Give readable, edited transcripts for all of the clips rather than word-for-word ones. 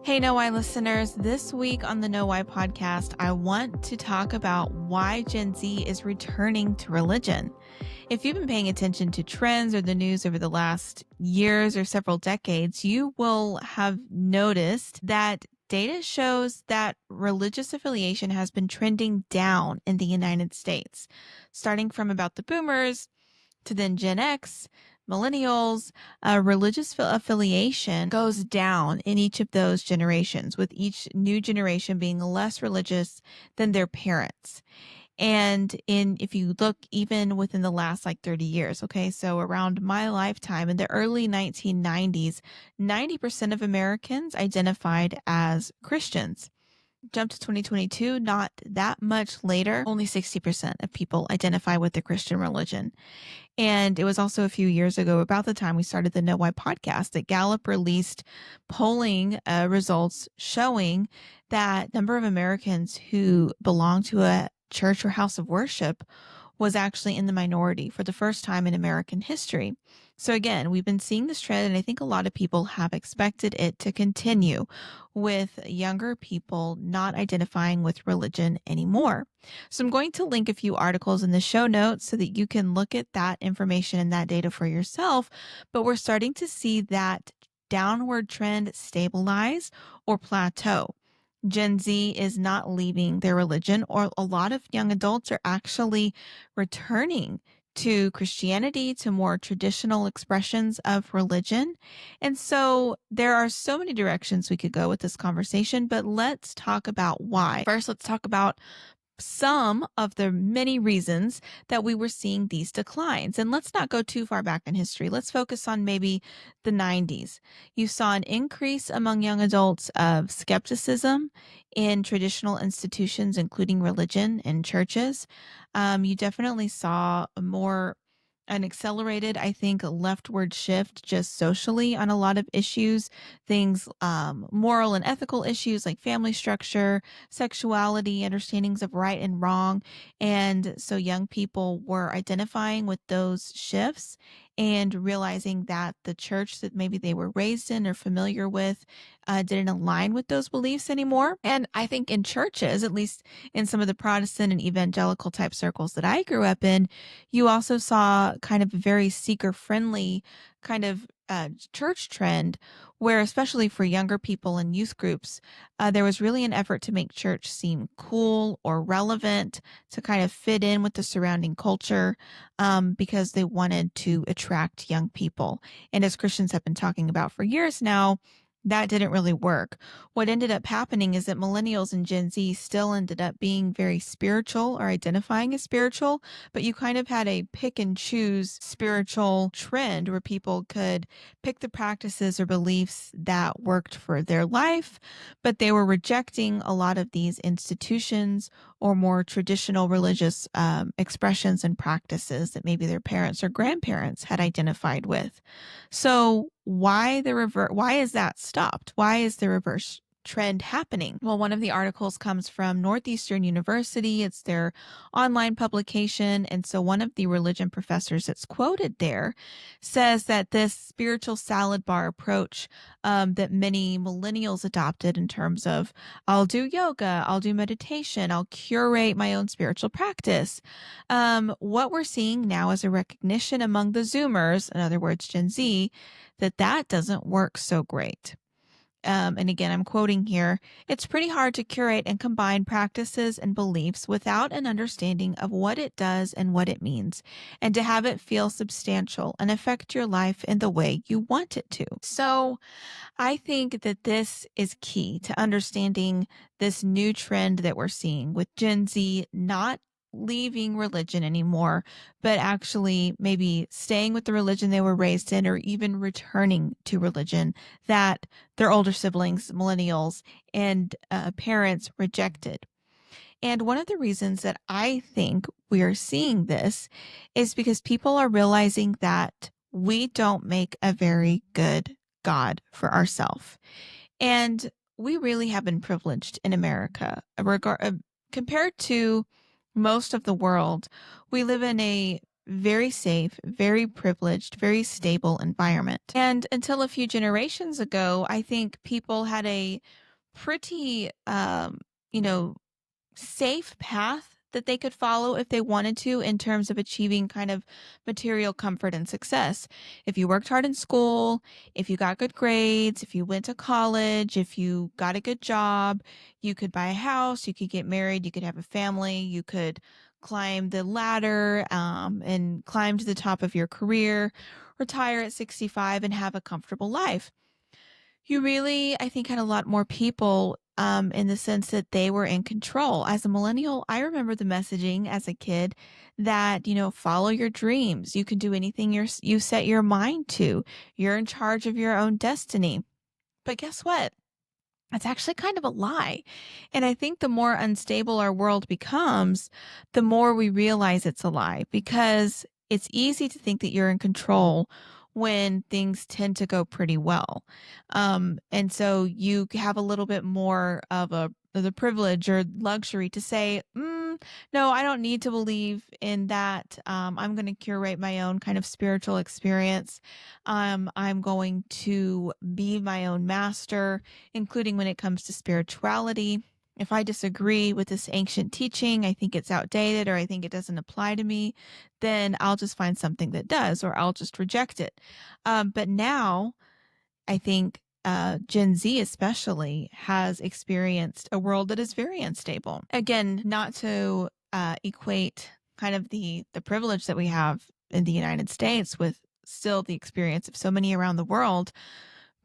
Hey, Know Why listeners. This week on the Know Why podcast, I want to talk about why Gen Z is returning to religion. If you've been paying attention to trends or the news over the last years or several decades, you will have noticed that data shows that religious affiliation has been trending down in the United States, starting from about the boomers to then Gen X, millennials. Religious affiliation goes down in each of those generations, with each new generation being less religious than their parents. And if you look even within the last like 30 years, okay, so around my lifetime in the early 1990s, 90% of Americans identified as Christians. Jump to 2022, not that much later, only 60% of people identify with the Christian religion. And it was also a few years ago, about the time we started the Know Why podcast, that Gallup released polling results showing that number of Americans who belong to a church or house of worship was actually in the minority for the first time in American history. So again, we've been seeing this trend, and I think a lot of people have expected it to continue with younger people not identifying with religion anymore. So I'm going to link a few articles in the show notes so that you can look at that information and that data for yourself. But we're starting to see that downward trend stabilize or plateau. Gen Z is not leaving their religion, or a lot of young adults are actually returning to Christianity, to more traditional expressions of religion. And so there are so many directions we could go with this conversation, but let's talk about why. First, let's talk about some of the many reasons that we were seeing these declines. And let's not go too far back in history. Let's focus on maybe the 90s. You saw an increase among young adults of skepticism in traditional institutions, including religion and churches. You definitely saw an accelerated, I think, leftward shift just socially on a lot of issues, things, moral and ethical issues like family structure, sexuality, understandings of right and wrong. And so young people were identifying with those shifts and realizing that the church that maybe they were raised in or familiar with didn't align with those beliefs anymore. And I think in churches, at least in some of the Protestant and evangelical type circles that I grew up in, you also saw kind of a very seeker friendly kind of church trend where, especially for younger people and youth groups, there was really an effort to make church seem cool or relevant, to kind of fit in with the surrounding culture, because they wanted to attract young people. And as Christians have been talking about for years now, that didn't really work. What ended up happening is that millennials and Gen Z still ended up being very spiritual or identifying as spiritual, but you kind of had a pick and choose spiritual trend where people could pick the practices or beliefs that worked for their life, but they were rejecting a lot of these institutions or more traditional religious expressions and practices that maybe their parents or grandparents had identified with. So why is that stopped? Why is the reverse trend happening? Well, one of the articles comes from Northeastern University. It's their online publication. And so one of the religion professors that's quoted there says that this spiritual salad bar approach that many millennials adopted, in terms of I'll do yoga, I'll do meditation, I'll curate my own spiritual practice. What we're seeing now is a recognition among the Zoomers, in other words, Gen Z, that doesn't work so great. And again, I'm quoting here, it's pretty hard to curate and combine practices and beliefs without an understanding of what it does and what it means, and to have it feel substantial and affect your life in the way you want it to. So I think that this is key to understanding this new trend that we're seeing with Gen Z not leaving religion anymore, but actually maybe staying with the religion they were raised in, or even returning to religion that their older siblings, millennials, and parents rejected. And one of the reasons that I think we are seeing this is because people are realizing that we don't make a very good God for ourselves. And we really have been privileged in America, compared to most of the world. We live in a very safe, very privileged, very stable environment. And until a few generations ago, I think people had a pretty, you know, safe path that they could follow if they wanted to in terms of achieving kind of material comfort and success. If you worked hard in school, if you got good grades, if you went to college, if you got a good job, you could buy a house, you could get married, you could have a family, you could climb the ladder and climb to the top of your career, retire at 65 and have a comfortable life. You really, I think, had a lot more people in the sense that they were in control. As a millennial, I remember the messaging as a kid that, follow your dreams. You can do anything you set your mind to. You're in charge of your own destiny. But guess what? It's actually kind of a lie. And I think the more unstable our world becomes, the more we realize it's a lie because it's easy to think that you're in control when things tend to go pretty well. And so you have a little bit more of the privilege or luxury to say, no, I don't need to believe in that. I'm going to curate my own kind of spiritual experience. I'm going to be my own master, including when it comes to spirituality. If I disagree with this ancient teaching, I think it's outdated or I think it doesn't apply to me, then I'll just find something that does or I'll just reject it. But now I think Gen Z especially has experienced a world that is very unstable. Again, not to equate kind of the privilege that we have in the United States with still the experience of so many around the world,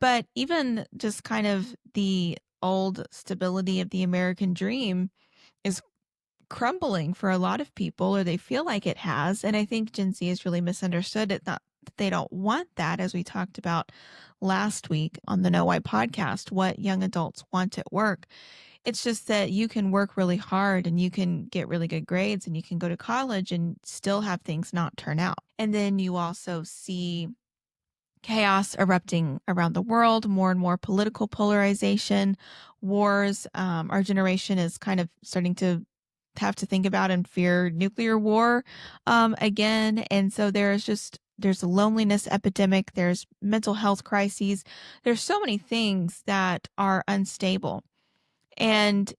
but even just kind of the old stability of the American dream is crumbling for a lot of people, or they feel like it has. And I think Gen Z has really misunderstood it. Not that they don't want that, as we talked about last week on the Know Why podcast, what young adults want at work. It's just that you can work really hard and you can get really good grades and you can go to college and still have things not turn out. And then you also see chaos erupting around the world, more and more political polarization, wars. Our generation is kind of starting to have to think about and fear nuclear war again. And so there's a loneliness epidemic, there's mental health crises, there's so many things that are unstable. And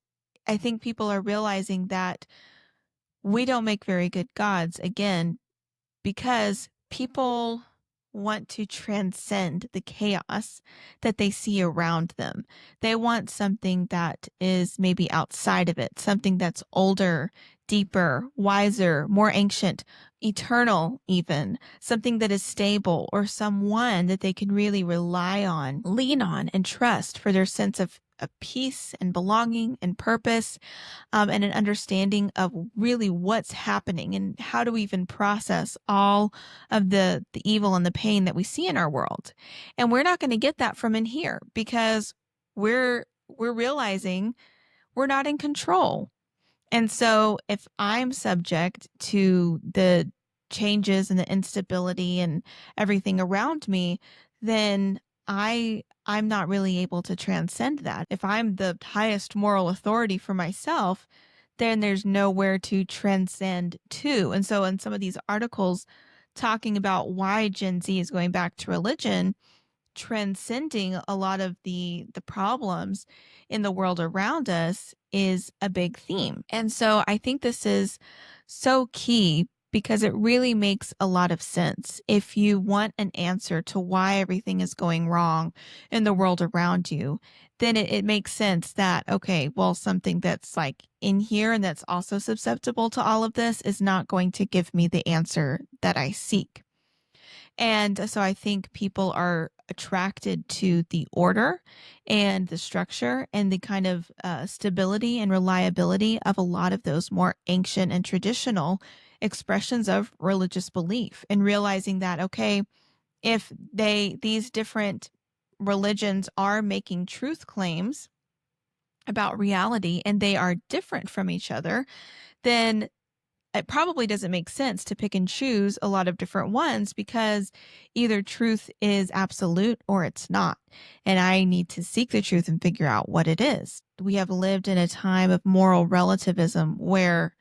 I think people are realizing that we don't make very good gods again because people want to transcend the chaos that they see around them. They want something that is maybe outside of it, something that's older, deeper, wiser, more ancient, eternal, even something that is stable or someone that they can really rely on, lean on, and trust for their sense of peace and belonging and purpose, and an understanding of really what's happening and how to even process all of the evil and the pain that we see in our world. And we're not going to get that from in here because we're realizing we're not in control. And so if I'm subject to the changes and the instability and everything around me, then I'm not really able to transcend that. If I'm the highest moral authority for myself, then there's nowhere to transcend to. And so in some of these articles talking about why Gen Z is going back to religion, transcending a lot of the problems in the world around us is a big theme. And so I think this is so key because it really makes a lot of sense. If you want an answer to why everything is going wrong in the world around you, then it makes sense that, okay, well, something that's like in here and that's also susceptible to all of this is not going to give me the answer that I seek. And so I think people are attracted to the order and the structure and the kind of stability and reliability of a lot of those more ancient and traditional expressions of religious belief, and realizing that, okay, if these different religions are making truth claims about reality and they are different from each other, then it probably doesn't make sense to pick and choose a lot of different ones because either truth is absolute or it's not. And I need to seek the truth and figure out what it is. We have lived in a time of moral relativism where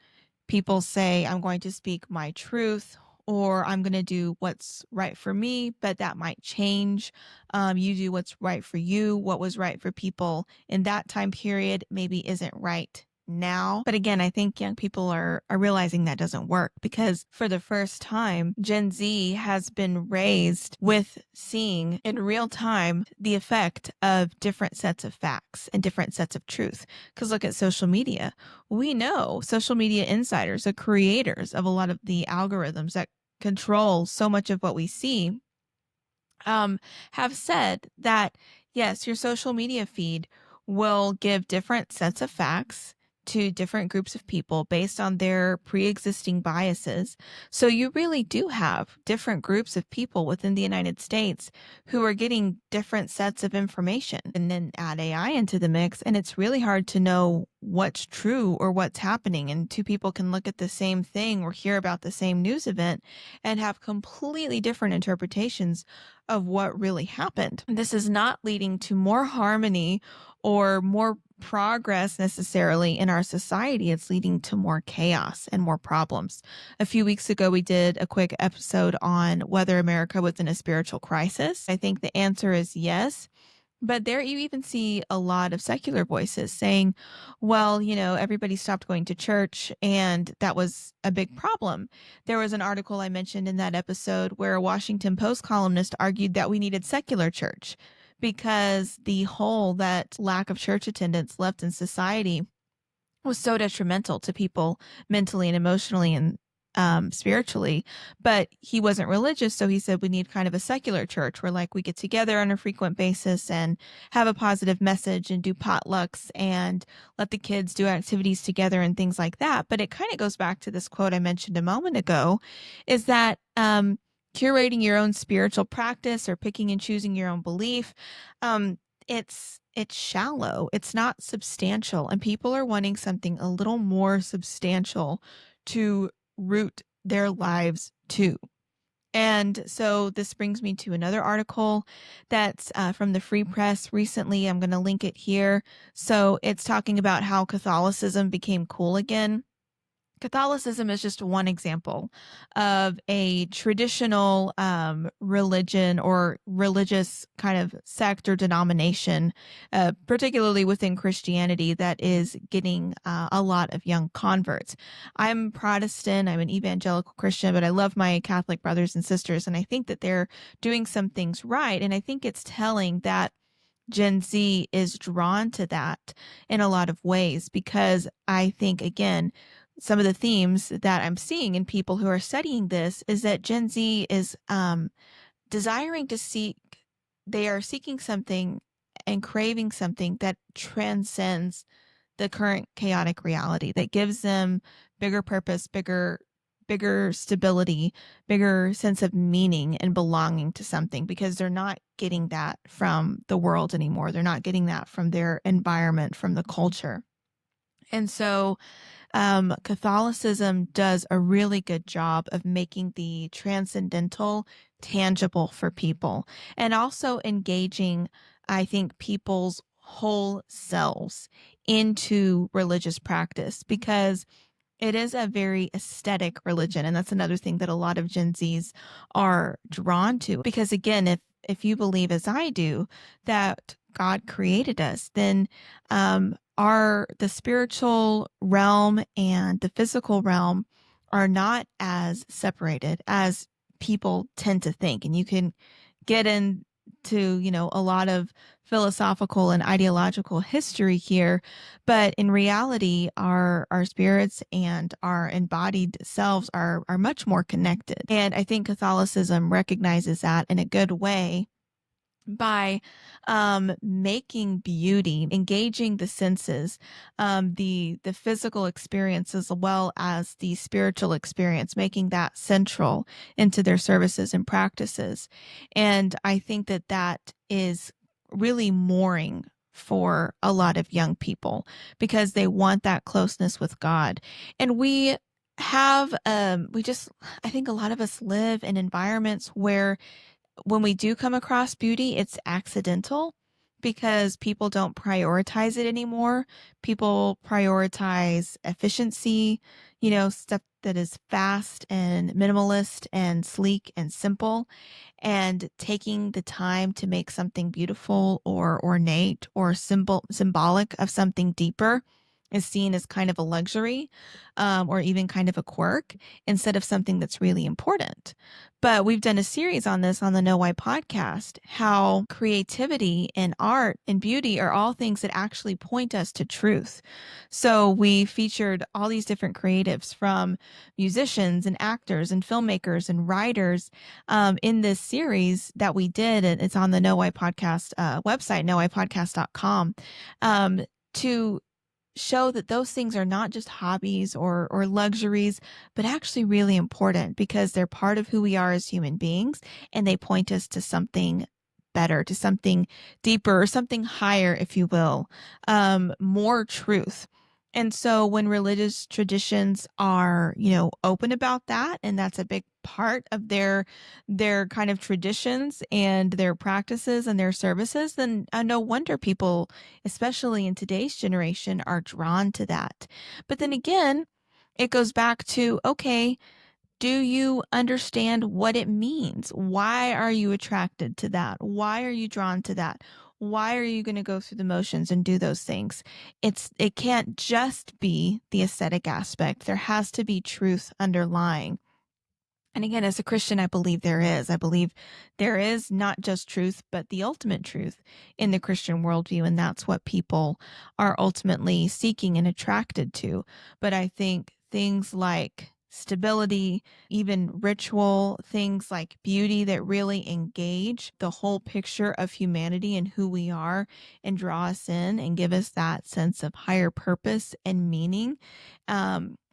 people say, I'm going to speak my truth, or I'm going to do what's right for me, but that might change. You do what's right for you. What was right for people in that time period maybe isn't right now. But again, I think young people are realizing that doesn't work, because for the first time, Gen Z has been raised with seeing in real time the effect of different sets of facts and different sets of truth. Because look at social media. We know social media insiders, the creators of a lot of the algorithms that control so much of what we see, have said that, yes, your social media feed will give different sets of facts to different groups of people based on their pre-existing biases. So you really do have different groups of people within the United States who are getting different sets of information, and then add AI into the mix, and it's really hard to know what's true or what's happening. And two people can look at the same thing or hear about the same news event and have completely different interpretations of what really happened. This is not leading to more harmony or more progress necessarily in our society. It's leading to more chaos and more problems. A few weeks ago, we did a quick episode on whether America was in a spiritual crisis. I think the answer is yes. But there you even see a lot of secular voices saying, well, everybody stopped going to church, and that was a big problem. There was an article I mentioned in that episode where a Washington Post columnist argued that we needed secular church because the hole that lack of church attendance left in society was so detrimental to people mentally and emotionally and spiritually. But he wasn't religious, so he said we need kind of a secular church where, like, we get together on a frequent basis and have a positive message and do potlucks and let the kids do activities together and things like that. But it kind of goes back to this quote I mentioned a moment ago, is that curating your own spiritual practice or picking and choosing your own belief, it's shallow. It's not substantial, and people are wanting something a little more substantial to root their lives to. And so this brings me to another article that's from the Free Press recently. I'm going to link it here. So it's talking about how Catholicism became cool again. Catholicism is just one example of a traditional religion or religious kind of sect or denomination, particularly within Christianity, that is getting a lot of young converts. I'm Protestant, I'm an evangelical Christian, but I love my Catholic brothers and sisters, and I think that they're doing some things right. And I think it's telling that Gen Z is drawn to that in a lot of ways, because I think, again, some of the themes that I'm seeing in people who are studying this is that Gen Z is desiring to seek, they are seeking something and craving something that transcends the current chaotic reality, that gives them bigger purpose, bigger stability, bigger sense of meaning and belonging to something, because they're not getting that from the world anymore. They're not getting that from their environment, from the culture. And so Catholicism does a really good job of making the transcendental tangible for people, and also engaging, I think, people's whole selves into religious practice, because it is a very aesthetic religion. And that's another thing that a lot of Gen Zs are drawn to. Because again, if you believe, as I do, that God created us, then the spiritual realm and the physical realm are not as separated as people tend to think. And you can get into, a lot of philosophical and ideological history here, but in reality, our spirits and our embodied selves are much more connected. And I think Catholicism recognizes that in a good way by making beauty, engaging the senses, the physical experience as well as the spiritual experience, making that central into their services and practices. And I think that that is really mooring for a lot of young people, because they want that closeness with God. And we have, I think a lot of us live in environments where when we do come across beauty, it's accidental, because people don't prioritize it anymore. People prioritize efficiency, stuff that is fast and minimalist and sleek and simple, and taking the time to make something beautiful or ornate or symbolic of something deeper is seen as kind of a luxury, or even kind of a quirk instead of something that's really important. But we've done a series on this on the Know Why podcast, how creativity and art and beauty are all things that actually point us to truth. So we featured all these different creatives, from musicians and actors and filmmakers and writers, in this series that we did. And it's on the Know Why podcast website, knowwhypodcast.com, to show that those things are not just hobbies or luxuries, but actually really important because they're part of who we are as human beings, and they point us to something better, to something deeper, or something higher, if you will, more truth. And so when religious traditions are, open about that, and that's a big part of their kind of traditions and their practices and their services, then no wonder people, especially in today's generation, are drawn to that. But then again, it goes back to, okay, do you understand what it means? Why are you attracted to that? Why are you drawn to that? Why are you going to go through the motions and do those things? It can't just be the aesthetic aspect. There has to be truth underlying. And again, as a Christian, I believe there is. I believe there is not just truth, but the ultimate truth in the Christian worldview. And that's what people are ultimately seeking and attracted to. But I think things like stability, even ritual, things like beauty that really engage the whole picture of humanity and who we are and draw us in and give us that sense of higher purpose and meaning,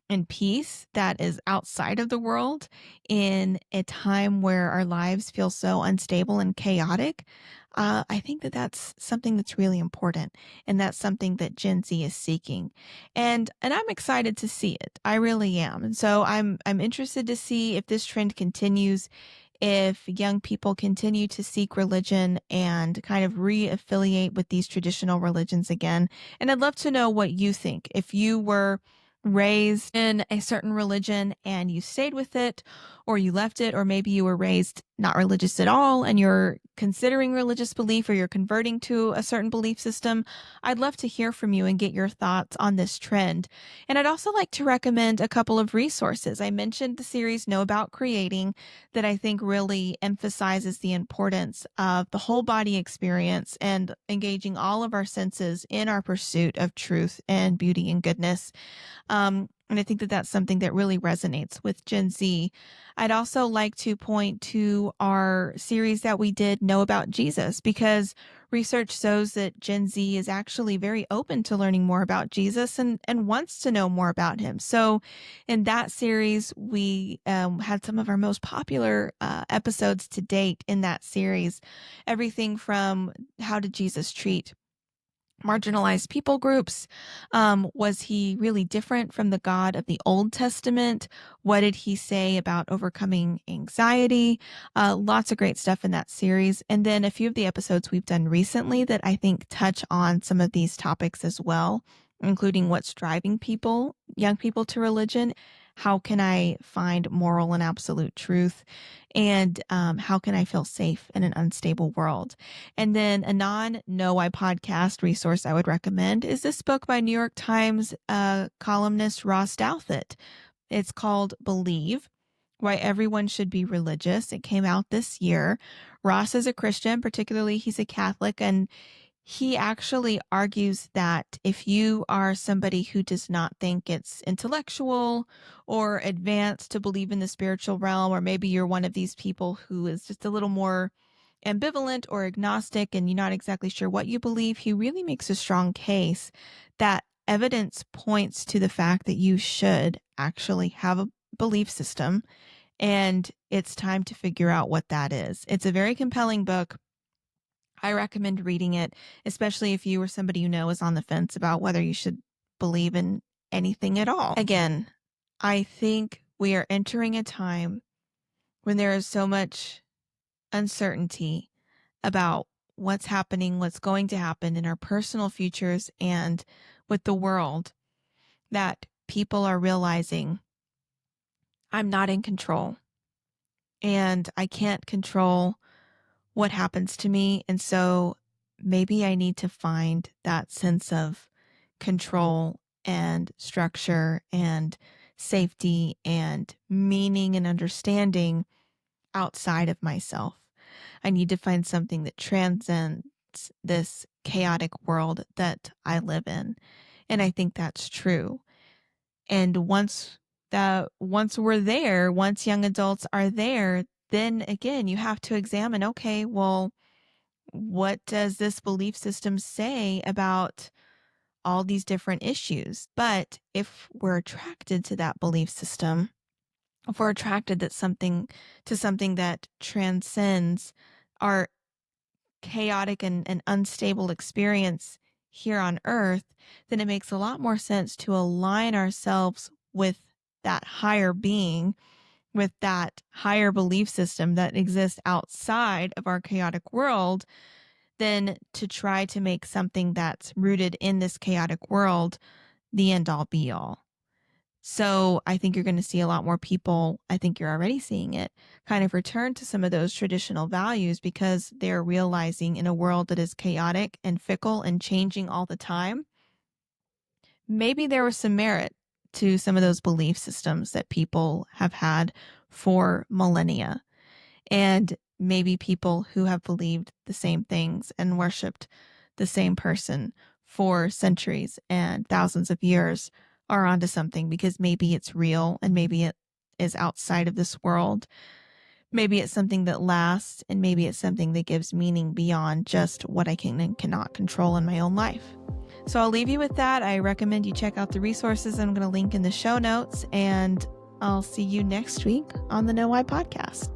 and peace that is outside of the world in a time where our lives feel so unstable and chaotic. I think that that's something that's really important, and that's something that Gen Z is seeking, and I'm excited to see it. I really am, and so I'm interested to see if this trend continues, if young people continue to seek religion and kind of re-affiliate with these traditional religions again. And I'd love to know what you think. If you were raised in a certain religion and you stayed with it, or you left it, or maybe you were raised not religious at all and you're considering religious belief, or you're converting to a certain belief system, I'd love to hear from you and get your thoughts on this trend. And I'd also like to recommend a couple of resources. I mentioned the series Know About Creating, that I think really emphasizes the importance of the whole body experience and engaging all of our senses in our pursuit of truth and beauty and goodness. And I think that that's something that really resonates with Gen Z. I'd also like to point to our series that we did, Know About Jesus, because research shows that Gen Z is actually very open to learning more about Jesus and wants to know more about him. So in that series, we had some of our most popular episodes to date in that series. Everything from how did Jesus treat marginalized people groups? Was he really different from the God of the Old Testament? What did he say about overcoming anxiety? Lots of great stuff in that series. And then a few of the episodes we've done recently that I think touch on some of these topics as well, including what's driving young people to religion. How can I find moral and absolute truth? And how can I feel safe in an unstable world? And then a non-Know Why podcast resource I would recommend is this book by New York Times columnist Ross Douthat. It's called Believe: Why Everyone Should Be Religious. It came out this year. Ross is a Christian, particularly he's a Catholic, and he actually argues that if you are somebody who does not think it's intellectual or advanced to believe in the spiritual realm, or maybe you're one of these people who is just a little more ambivalent or agnostic and you're not exactly sure what you believe, he really makes a strong case that evidence points to the fact that you should actually have a belief system, and it's time to figure out what that is. It's a very compelling book. I recommend reading it, especially if you or somebody you know is on the fence about whether you should believe in anything at all. Again, I think we are entering a time when there is so much uncertainty about what's happening, what's going to happen in our personal futures and with the world, that people are realizing I'm not in control and I can't control what happens to me. And so maybe I need to find that sense of control and structure and safety and meaning and understanding outside of myself. I need to find something that transcends this chaotic world that I live in. And I think that's true. And once we're there, once young adults are there, then again, you have to examine, okay, well, what does this belief system say about all these different issues? But if we're attracted to that belief system, if we're attracted to something that transcends our chaotic and unstable experience here on earth, then it makes a lot more sense to align ourselves with that higher being, with that higher belief system that exists outside of our chaotic world, than to try to make something that's rooted in this chaotic world the end all be all. So I think you're going to see a lot more people, I think you're already seeing it, kind of return to some of those traditional values because they're realizing in a world that is chaotic and fickle and changing all the time, maybe there was some merit to some of those belief systems that people have had for millennia. And maybe people who have believed the same things and worshiped the same person for centuries and thousands of years are onto something because maybe it's real and maybe it is outside of this world. Maybe it's something that lasts and maybe it's something that gives meaning beyond just what I can and cannot control in my own life. So I'll leave you with that. I recommend you check out the resources I'm going to link in the show notes, and I'll see you next week on the Know Why podcast.